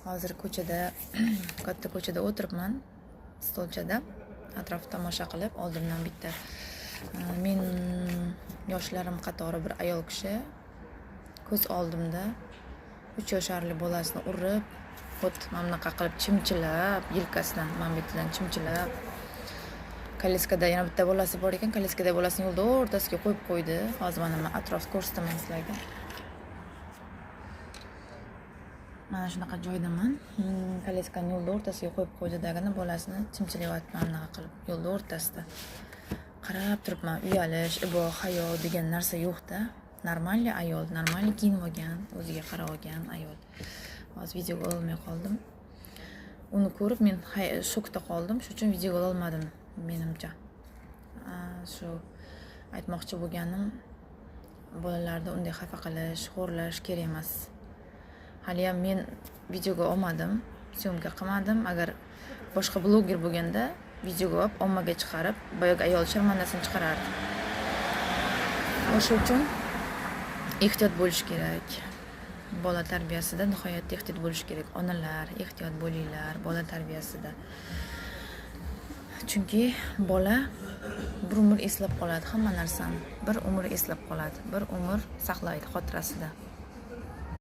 Hozir ko'chada, katta ko'chada o'tiribman, stolchada, atrofni tomosha qilib, oldimdan bitta men yoshlarim qatori bir ayol kishi ko'z oldimda 3 yoshli bolasini urib, mana bunaqa qilib chimchilab, yelkasidan, mana bu yerdan chimchilab, koleskada yana bitta bolasi bor ekan, koleskada bolasini yo'lda o'rtasiga qo'yib qo'ydi. Hozir mana atrofni ko'rsataman sizlarga. Mana shunaqa joydaman. Koleskani yo'lda o'rtasiga qo'yib qo'ydi degani bolasini chimchilayapti mana bunaqa qilib yo'lda o'rtasida. Qarab turibman, uyalish, ibo, hayo degan narsa yo'q-da. Normalniy ayol, normalniy kiyinib olgan, o'ziga qarab olgan ayol. Hozir videoga olmay qoldim. Uni ko'rib men shokda qoldim, shuning uchun videoga olmadim menimcha. Shu aytmoqchi bo'lganim, bolalarni unday xafa qilish, xo'rlash kerak emas. Hali ham men videoga olmadim, syomka qilmadim. Agar boshqa bloger bo'lganda videoga olib, ommaga chiqarib, boyaga ayol sharmandasini chiqarardi. O'sha uchun ehtiyot bo'lish kerak. Bola tarbiyasida nihoyatda ehtiyot bo'lish kerak. Onalar, ehtiyot bo'linglar bola tarbiyasida. Chunki bola bir umr eslab qoladi hamma narsani. Bir umr eslab qoladi, bir umr saqlaydi xotirasida.